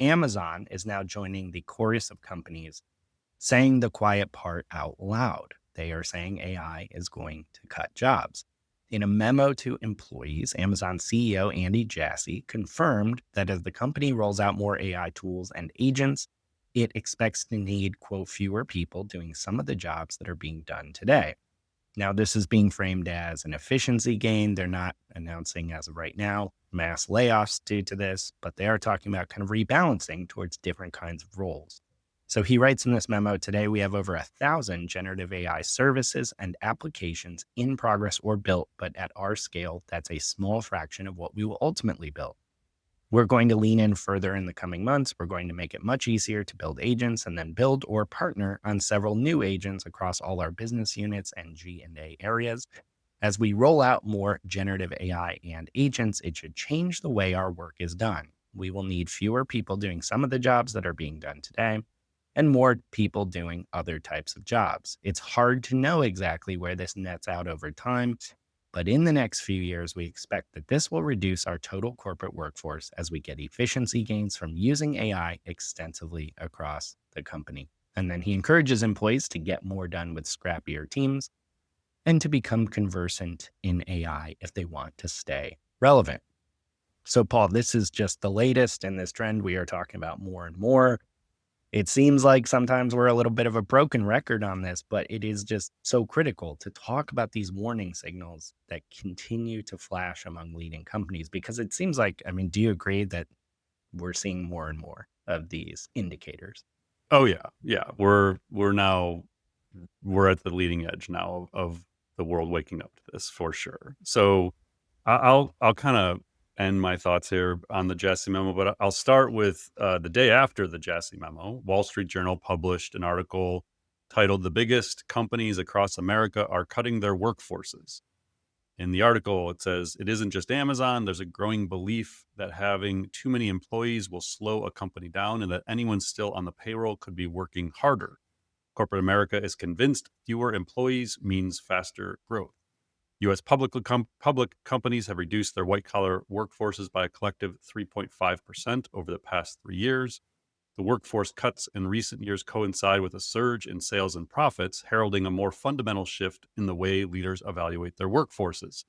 Amazon is now joining the chorus of companies saying the quiet part out loud. They are saying AI is going to cut jobs. In a memo to employees, Amazon CEO Andy Jassy confirmed that as the company rolls out more AI tools and agents, it expects to need, quote, fewer people doing some of the jobs that are being done today. Now, this is being framed as an efficiency gain. They're not announcing as of right now mass layoffs due to this, but they are talking about kind of rebalancing towards different kinds of roles. So he writes in this memo, today we have over 1,000 generative AI services and applications in progress or built, but at our scale, that's a small fraction of what we will ultimately build. We're going to lean in further in the coming months. We're going to make it much easier to build agents and then build or partner on several new agents across all our business units and G&A areas. As we roll out more generative AI and agents, it should change the way our work is done. We will need fewer people doing some of the jobs that are being done today and more people doing other types of jobs. It's hard to know exactly where this nets out over time, but in the next few years, we expect that this will reduce our total corporate workforce as we get efficiency gains from using AI extensively across the company. And then he encourages employees to get more done with scrappier teams and to become conversant in AI if they want to stay relevant. So, Paul, this is just the latest in this trend we are talking about more and more. It seems like sometimes we're a little bit of a broken record on this, but it is just so critical to talk about these warning signals that continue to flash among leading companies, because it seems like, I mean, do you agree that we're seeing more and more of these indicators? Oh yeah. Yeah. We're at the leading edge now of the world waking up to this for sure. So I'll kind of end my thoughts here on the Jassy memo, but I'll start with the day after the Jassy memo. Wall Street Journal published an article titled "The Biggest Companies Across America Are Cutting Their Workforces." In the article, it says it isn't just Amazon. There's a growing belief that having too many employees will slow a company down and that anyone still on the payroll could be working harder. Corporate America is convinced fewer employees means faster growth. U.S. public companies have reduced their white-collar workforces by a collective 3.5% over the past 3 years. The workforce cuts in recent years coincide with a surge in sales and profits, heralding a more fundamental shift in the way leaders evaluate their workforces.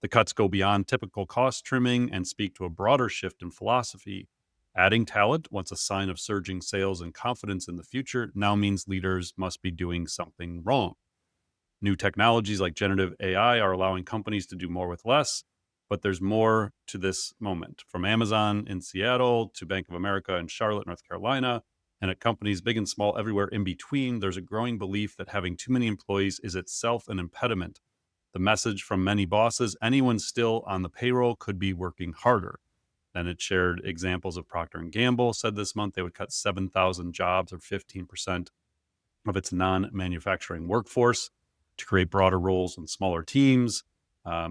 The cuts go beyond typical cost trimming and speak to a broader shift in philosophy. Adding talent, once a sign of surging sales and confidence in the future, now means leaders must be doing something wrong. New technologies like generative AI are allowing companies to do more with less, but there's more to this moment. From Amazon in Seattle to Bank of America in Charlotte, North Carolina, and at companies big and small everywhere in between, there's a growing belief that having too many employees is itself an impediment. The message from many bosses, anyone still on the payroll could be working harder. Then it shared examples of Procter & Gamble said this month they would cut 7,000 jobs or 15% of its non-manufacturing workforce to create broader roles and smaller teams.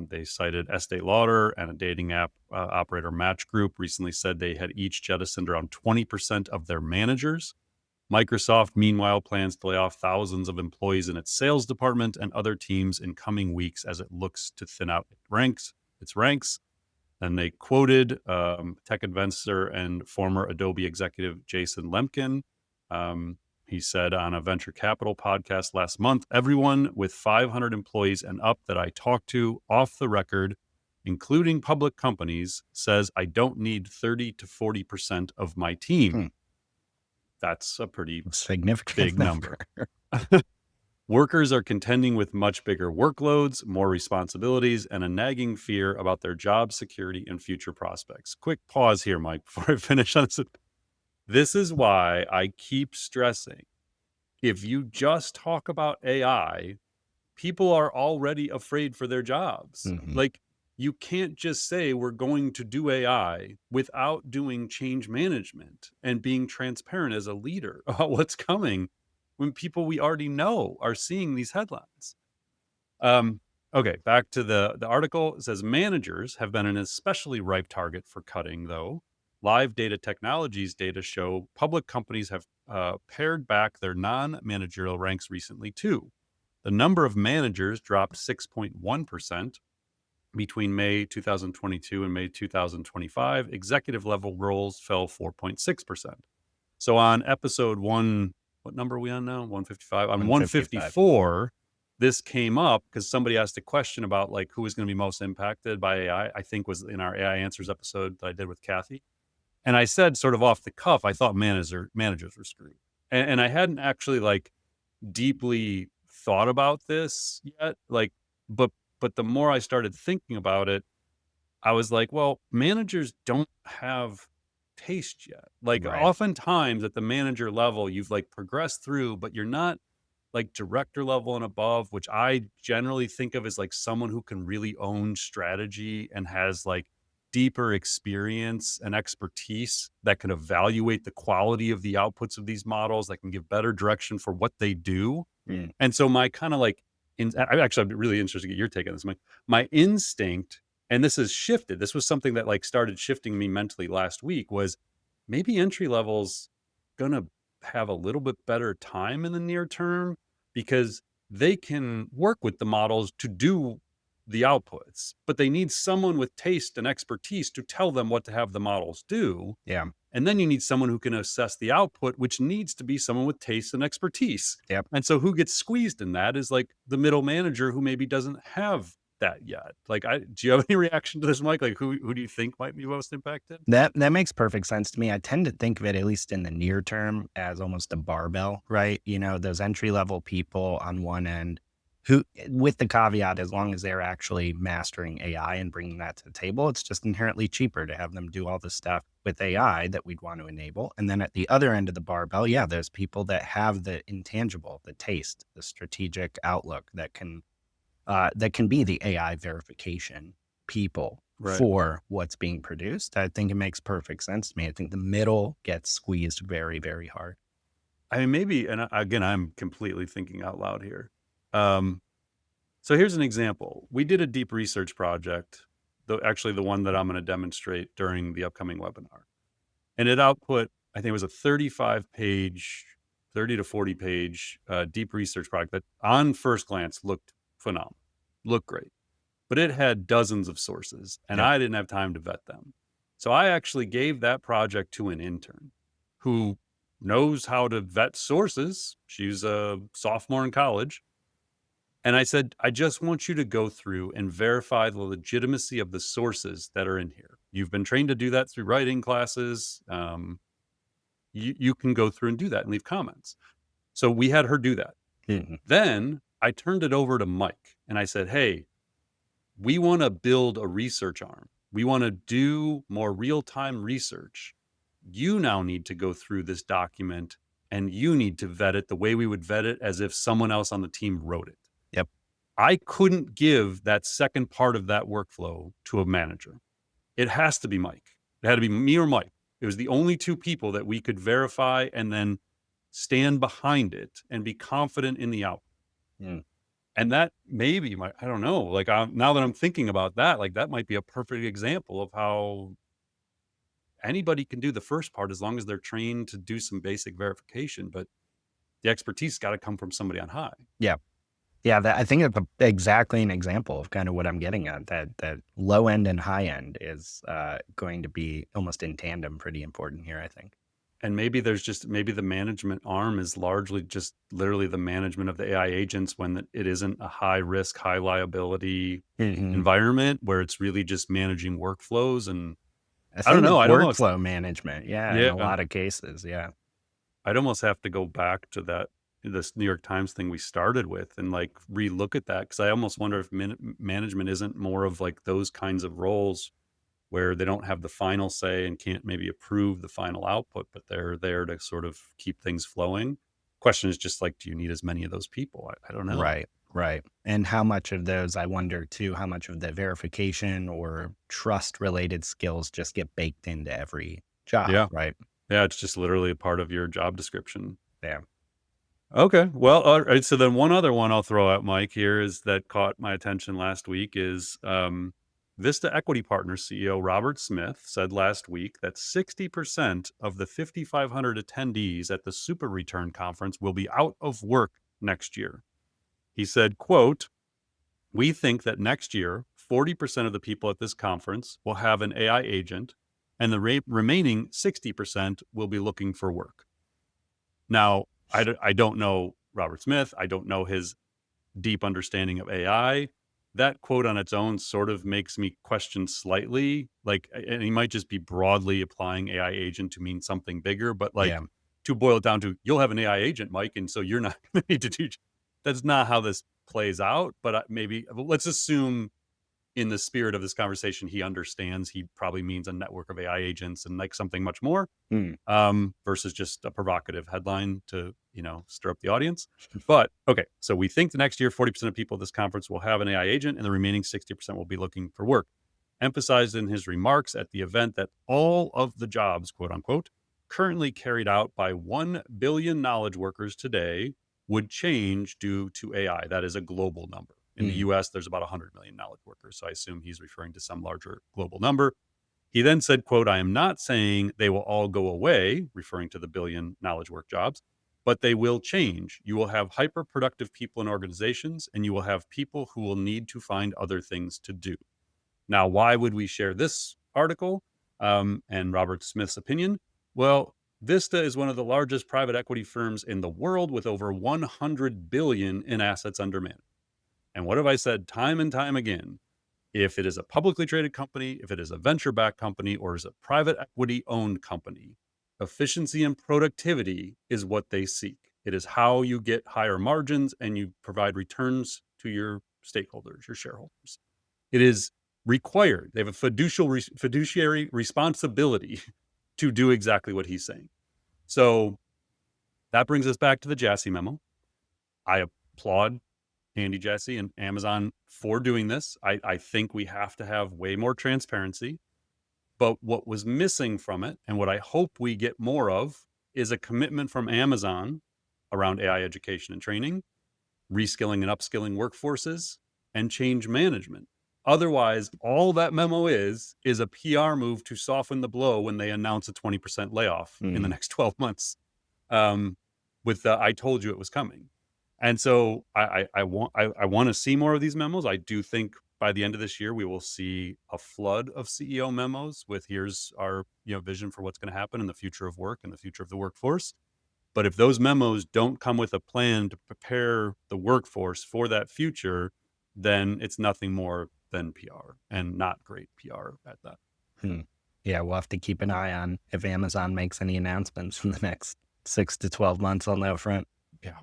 They cited Estee Lauder and a dating app operator Match Group recently said they had each jettisoned around 20% of their managers. Microsoft, meanwhile, plans to lay off thousands of employees in its sales department and other teams in coming weeks as it looks to thin out its ranks. And they quoted tech investor and former Adobe executive Jason Lemkin. He said on a venture capital podcast last month, everyone with 500 employees and up that I talked to off the record, including public companies, says I don't need 30 to 40% of my team. That's a pretty Significant big number. Workers are contending with much bigger workloads, more responsibilities, and a nagging fear about their job security and future prospects. Quick pause here, Mike, before I finish on this. This is why I keep stressing, if you just talk about AI, people are already afraid for their jobs. Like, you can't just say we're going to do AI without doing change management and being transparent as a leader about what's coming when people we already know are seeing these headlines. Okay, back to the article. It says managers have been an especially ripe target for cutting, though. Live data technologies data show public companies have pared back their non-managerial ranks recently, too. The number of managers dropped 6.1%, between May 2022 and May 2025, executive level roles fell 4.6%. So on episode one, what number are we on now? 155. On 155. 154, this came up because somebody asked a question about like who is going to be most impacted by AI. I think was in our AI Answers episode that I did with Kathy. And I said sort of off the cuff, I thought managers were screwed. And I hadn't actually like deeply thought about this yet. Like, but the more I started thinking about it, I was like, well, managers don't have taste yet. Like Right. oftentimes at the manager level, you've like progressed through, but you're not like director level and above, which I generally think of as like someone who can really own strategy and has like deeper experience and expertise that can evaluate the quality of the outputs of these models, that can give better direction for what they do. Mm. And so my kind of like, I'd be really interested to get your take on this. My instinct, and this has shifted. This was something that like started shifting me mentally last week. Was maybe entry levels gonna have a little bit better time in the near term because they can work with the models to do the outputs, but they need someone with taste and expertise to tell them what to have the models do. Yeah. And then you need someone who can assess the output, which needs to be someone with taste and expertise. Yep. And so who gets squeezed in that is like the middle manager who maybe doesn't have that yet. Like, do you have any reaction to this, Mike? Like, who do you think might be most impacted? That makes perfect sense to me. I tend to think of it, at least in the near term, as almost a barbell, right? You know, those entry level people on one end who, with the caveat, as long as they're actually mastering AI and bringing that to the table, it's just inherently cheaper to have them do all the stuff with AI that we'd want to enable. And then at the other end of the barbell, yeah, there's people that have the intangible, the taste, the strategic outlook that can be the AI verification people Right. for what's being produced. I think it makes perfect sense to me. I think the middle gets squeezed very, very hard. I mean, maybe, and again, I'm completely thinking out loud here. Um, so here's an example. We did a deep research project, actually the one that I'm going to demonstrate during the upcoming webinar. And it output, I think it was a 35 page, 30 to 40 page deep research project that on first glance looked phenomenal, looked great. But it had dozens of sources and Yep. I didn't have time to vet them. So I actually gave that project to an intern who knows how to vet sources. She's a sophomore in college. And I said, I just want you to go through and verify the legitimacy of the sources that are in here. You've been trained to do that through writing classes. You can go through and do that and leave comments. So we had her do that. Mhm. Then I turned it over to Mike and I said, hey, we want to build a research arm. We want to do more real-time research. You now need to go through this document and you need to vet it the way we would vet it as if someone else on the team wrote it. Yep. I couldn't give that second part of that workflow to a manager. It has to be Mike. It had to be me or Mike. It was the only two people that we could verify and then stand behind it and be confident in the output. Mm. And that maybe I don't know, like now that I'm thinking about that, like that might be a perfect example of how anybody can do the first part as long as they're trained to do some basic verification, but the expertise got to come from somebody on high. Yeah. Yeah. I think it's exactly an example of kind of what I'm getting at. That low end and high end is going to be almost in tandem pretty important here, I think. And maybe maybe the management arm is largely just literally the management of the AI agents when it isn't a high risk, high liability Mhm. environment where it's really just managing workflows. And I I don't think know. it's workflow management. Yeah. In a Yeah, lot of cases. Yeah. I'd almost have to go back to this New York Times thing we started with and like relook at that because I almost wonder if management isn't more of like those kinds of roles where they don't have the final say and can't maybe approve the final output, but they're there to sort of keep things flowing. Question is just like, do you need as many of those people? I don't know. Right, right. And how much of those, I wonder too, how much of the verification or trust related skills just get baked into every job, Yeah, right? yeah, it's just literally a part of your job description. Yeah. Okay. Well, all right. So then one other one I'll throw out, Mike, here is that caught my attention last week is Vista Equity Partners CEO Robert Smith said last week that 60% of the 5,500 attendees at the Super Return Conference will be out of work next year. He said, quote, we think that next year, 40% of the people at this conference will have an AI agent, and the remaining 60% will be looking for work. Now, I don't know Robert Smith. I don't know his deep understanding of AI. That quote on its own sort of makes me question slightly, like, and he might just be broadly applying AI agent to mean something bigger, but Yeah. like to boil it down to, you'll have an AI agent, Mike, and so you're not going to need to teach. That's not how this plays out, but maybe let's assume in the spirit of this conversation, he understands he probably means a network of AI agents and like something much more, Hmm. versus just a provocative headline to, stir up the audience. But okay, so we think the next year, 40% of people at this conference will have an AI agent, and the remaining 60% will be looking for work. Emphasized in his remarks at the event that all of the jobs, quote unquote, currently carried out by 1 billion knowledge workers today would change due to AI. That is a global number. In the Hmm. US, there's about 100 million knowledge workers. So I assume he's referring to some larger global number. He then said, quote, I am not saying they will all go away, referring to the billion knowledge work jobs, but they will change. You will have hyper productive people in organizations, and you will have people who will need to find other things to do. Now, why would we share this article and Robert Smith's opinion? Well, Vista is one of the largest private equity firms in the world with over 100 billion in assets under management. And what have I said time and time again? If it is a publicly traded company, if it is a venture-backed company, or is a private equity-owned company, efficiency and productivity is what they seek. It is how you get higher margins and you provide returns to your stakeholders, your shareholders. It is required. They have a fiduciary responsibility to do exactly what he's saying. So that brings us back to the Jassy memo. I applaud Andy Jassy and Amazon for doing this. I think we have to have way more transparency. But what was missing from it, and what I hope we get more of, is a commitment from Amazon around AI education and training, reskilling and upskilling workforces, and change management. Otherwise, all that memo is a PR move to soften the blow when they announce a 20% layoff in the Hmm. next 12 months. With the I told you it was coming. And so I want to see more of these memos. I do think by the end of this year we will see a flood of CEO memos with here's our vision for what's going to happen in the future of work and the future of the workforce. But if those memos don't come with a plan to prepare the workforce for that future, then it's nothing more than PR, and not great PR at that. Hmm. Yeah, we'll have to keep an eye on if Amazon makes any announcements in the next 6 to 12 months on that front. Yeah.